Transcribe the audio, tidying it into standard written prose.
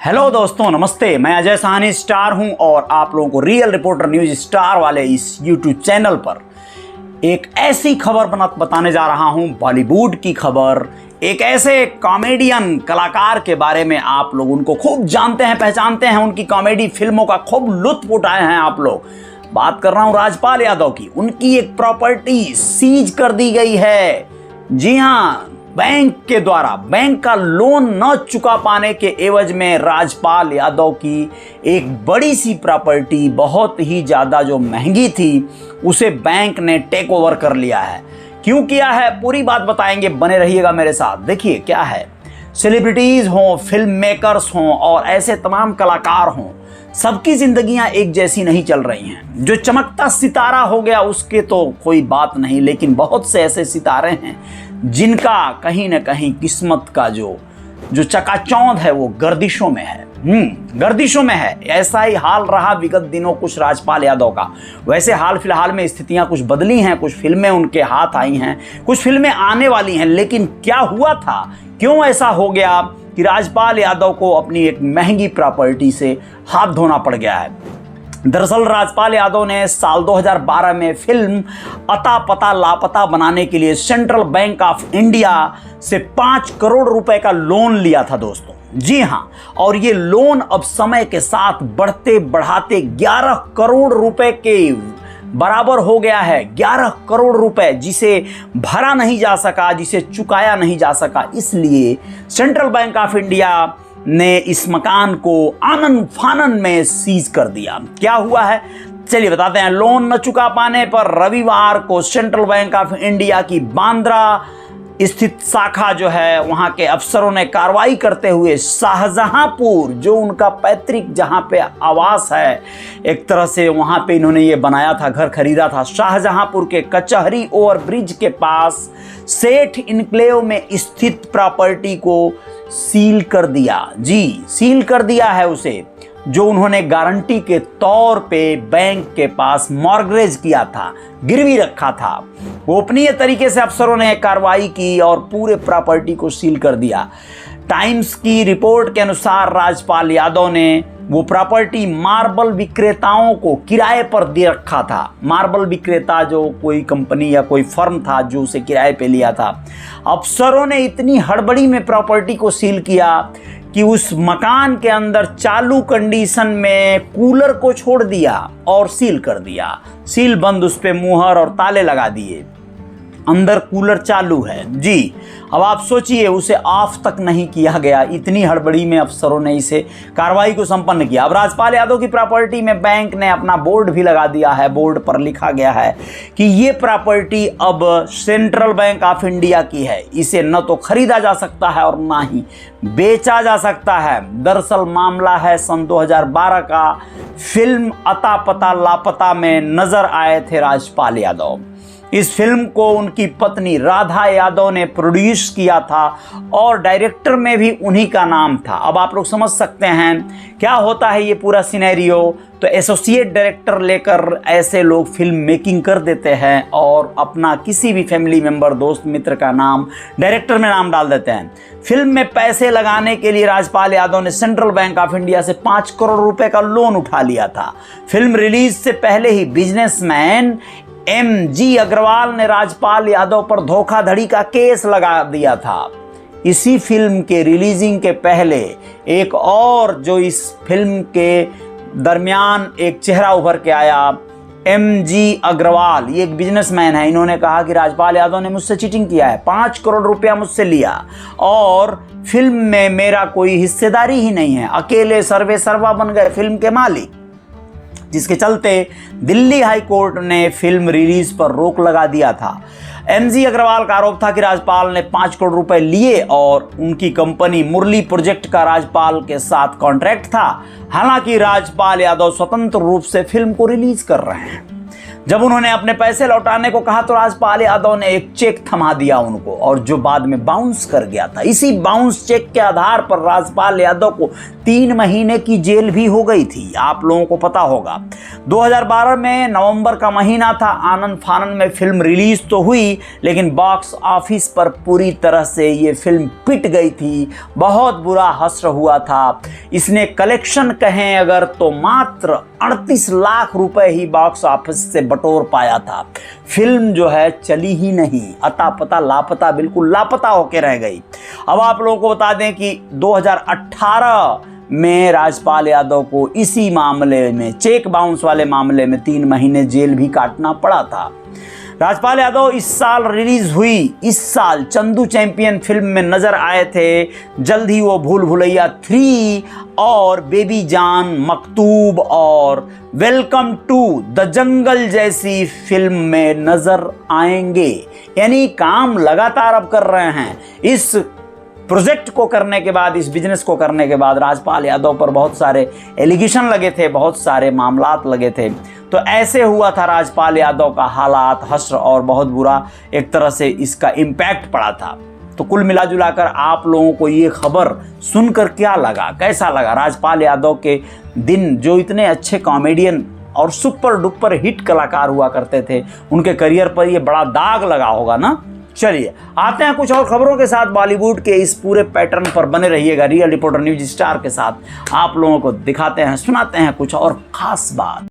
Hello दोस्तों, नमस्ते। मैं अजय साहनी स्टार हूं और आप लोगों को रियल रिपोर्टर न्यूज स्टार वाले इस यूट्यूब चैनल पर एक ऐसी खबर बताने जा रहा हूं, बॉलीवुड की खबर। एक ऐसे कॉमेडियन कलाकार के बारे में आप लोग उनको खूब जानते हैं, पहचानते हैं, उनकी कॉमेडी फिल्मों का खूब लुत्फ उठाए हैं आप लोग। बात कर रहा हूं राजपाल यादव की। उनकी एक प्रॉपर्टी सीज कर दी गई है। जी हाँ, बैंक के द्वारा बैंक का लोन न चुका पाने के एवज में राजपाल यादव की एक बड़ी सी प्रॉपर्टी, बहुत ही ज़्यादा जो महंगी थी, उसे बैंक ने टेक ओवर कर लिया है। क्यों किया है, पूरी बात बताएंगे, बने रहिएगा मेरे साथ। देखिए क्या है, सेलिब्रिटीज़ हों, फिल्म मेकर्स हों और ऐसे तमाम कलाकार हों, सबकी जिंदगियां एक जैसी नहीं चल रही हैं। जो चमकता सितारा हो गया उसके तो कोई बात नहीं, लेकिन बहुत से ऐसे सितारे हैं जिनका कहीं ना कहीं किस्मत का जो चकाचौंध है वो गर्दिशों में है। गर्दिशों में है। ऐसा ही हाल रहा विगत दिनों कुछ राजपाल यादव का। वैसे हाल फिलहाल में स्थितियां कुछ बदली हैं, कुछ फिल्में उनके हाथ आई हैं, कुछ फिल्में आने वाली हैं। लेकिन क्या हुआ था, क्यों ऐसा हो गया कि राजपाल यादव को अपनी एक महंगी प्रॉपर्टी से हाथ धोना पड़ गया है। दरअसल राजपाल यादव ने साल 2012 में फिल्म अता पता लापता बनाने के लिए सेंट्रल बैंक ऑफ इंडिया से 5 करोड़ रुपए का लोन लिया था दोस्तों। जी हाँ, और ये लोन अब समय के साथ बढ़ते बढ़ाते 11 करोड़ रुपए के बराबर हो गया है। 11 करोड़ रुपए जिसे भरा नहीं जा सका, जिसे चुकाया नहीं जा सका। इसलिए सेंट्रल बैंक ऑफ इंडिया ने इस मकान को आनन फानन में सीज कर दिया। क्या हुआ है, चलिए बताते हैं। लोन न चुका पाने पर रविवार को सेंट्रल बैंक ऑफ इंडिया की बांद्रा स्थित शाखा जो है, वहां के अफसरों ने कार्रवाई करते हुए शाहजहांपुर, जो उनका पैतृक जहां पे आवास है, एक तरह से वहां पे इन्होंने ये बनाया था, घर खरीदा था, शाहजहांपुर के कचहरी ओवरब्रिज के पास सेठ इनक्लेव में स्थित प्रॉपर्टी को सील कर दिया। जी, सील कर दिया है उसे, जो उन्होंने गारंटी के तौर पे बैंक के पास मॉर्गेज किया था, गिरवी रखा था। गोपनीय तरीके से अफसरों ने कार्रवाई की और पूरे प्रॉपर्टी को सील कर दिया। टाइम्स की रिपोर्ट के अनुसार राजपाल यादव ने वो प्रॉपर्टी मार्बल विक्रेताओं को किराए पर दे रखा था। मार्बल विक्रेता जो कोई कंपनी या कोई फर्म था जो उसे किराए पे लिया था। अफसरों ने इतनी हड़बड़ी में प्रॉपर्टी को सील किया कि उस मकान के अंदर चालू कंडीशन में कूलर को छोड़ दिया और सील कर दिया। सील बंद, उस पे मुहर और ताले लगा दिए। अंदर कूलर चालू है। जी, अब आप सोचिए, उसे ऑफ तक नहीं किया गया। इतनी हड़बड़ी में अफसरों ने इसे कार्रवाई को संपन्न किया। अब राजपाल यादव की प्रॉपर्टी में बैंक ने अपना बोर्ड भी लगा दिया है। बोर्ड पर लिखा गया है कि ये प्रॉपर्टी अब सेंट्रल बैंक ऑफ इंडिया की है। इसे न तो खरीदा जा सकता है और ना ही बेचा जा सकता है। दरअसल मामला है सन 2012 का। फिल्म अता पता लापता में नजर आए थे राजपाल यादव। इस फिल्म को उनकी पत्नी राधा यादव ने प्रोड्यूस किया था और डायरेक्टर में भी उन्हीं का नाम था। अब आप लोग समझ सकते हैं क्या होता है ये पूरा सिनेरियो। तो एसोसिएट डायरेक्टर लेकर ऐसे लोग फिल्म मेकिंग कर देते हैं और अपना किसी भी फैमिली मेंबर, दोस्त मित्र का नाम डायरेक्टर में नाम डाल देते हैं। फिल्म में पैसे लगाने के लिए राजपाल यादव ने सेंट्रल बैंक ऑफ इंडिया से 5 करोड़ रुपए का लोन उठा लिया था। फिल्म रिलीज से पहले ही बिजनेसमैन MG अग्रवाल ने राजपाल यादव पर धोखाधड़ी का केस लगा दिया था। इसी फिल्म के रिलीजिंग के पहले एक और जो इस फिल्म के दरमियान एक चेहरा उभर के आया, MG अग्रवाल, ये एक बिजनेसमैन है। इन्होंने कहा कि राजपाल यादव ने मुझसे चीटिंग किया है, 5 करोड़ रुपया मुझसे लिया और फिल्म में मेरा कोई हिस्सेदारी ही नहीं है, अकेले सर्वे सर्वा बन गए फिल्म के मालिक। जिसके चलते दिल्ली हाई कोर्ट ने फिल्म रिलीज पर रोक लगा दिया था। MG अग्रवाल का आरोप था कि राजपाल ने 5 करोड़ रुपए लिए और उनकी कंपनी मुरली प्रोजेक्ट का राजपाल के साथ कॉन्ट्रैक्ट था। हालांकि राजपाल यादव स्वतंत्र रूप से फिल्म को रिलीज कर रहे हैं। जब उन्होंने अपने पैसे लौटाने को कहा तो राजपाल यादव ने एक चेक थमा दिया उनको, और जो बाद में बाउंस कर गया था। इसी बाउंस चेक के आधार पर राजपाल यादव को 3 महीने की जेल भी हो गई थी, आप लोगों को पता होगा। 2012 में नवंबर का महीना था, आनंद फानन में फिल्म रिलीज तो हुई, लेकिन बॉक्स ऑफिस पर पूरी तरह से ये फिल्म पिट गई थी, बहुत बुरा हश्र हुआ था। इसने कलेक्शन कहें अगर तो मात्र 38 लाख रुपए ही बॉक्स ऑफिस से बटोर पाया था। फिल्म जो है चली ही नहीं, अता पता लापता, बिल्कुल लापता होकर रह गई। अब आप लोगों को बता दें कि 2018 में राजपाल यादव को इसी मामले में, चेक बाउंस वाले मामले में 3 महीने जेल भी काटना पड़ा था। राजपाल यादव इस साल रिलीज हुई, इस साल चंदू चैंपियन फिल्म में नजर आए थे। जल्द ही वो भूल भुलैया 3 और बेबी जान, मकतूब और वेलकम टू द जंगल जैसी फिल्म में नजर आएंगे। यानी काम लगातार अब कर रहे हैं। इस प्रोजेक्ट को करने के बाद, इस बिजनेस को करने के बाद राजपाल यादव पर बहुत सारे एलिगेशन लगे थे, बहुत सारे मामलात लगे थे। तो ऐसे हुआ था राजपाल यादव का हालात, हश्र और बहुत बुरा एक तरह से इसका इम्पैक्ट पड़ा था। तो कुल मिला जुलाकर आप लोगों को ये खबर सुनकर क्या लगा, कैसा लगा? राजपाल यादव के दिन, जो इतने अच्छे कॉमेडियन और सुपर डुपर हिट कलाकार हुआ करते थे, उनके करियर पर ये बड़ा दाग लगा होगा ना। चलिए आते हैं कुछ और खबरों के साथ। बॉलीवुड के इस पूरे पैटर्न पर बने रहिएगा रियल रिपोर्टर न्यूज स्टार के साथ। आप लोगों को दिखाते हैं, सुनाते हैं कुछ और खास बात।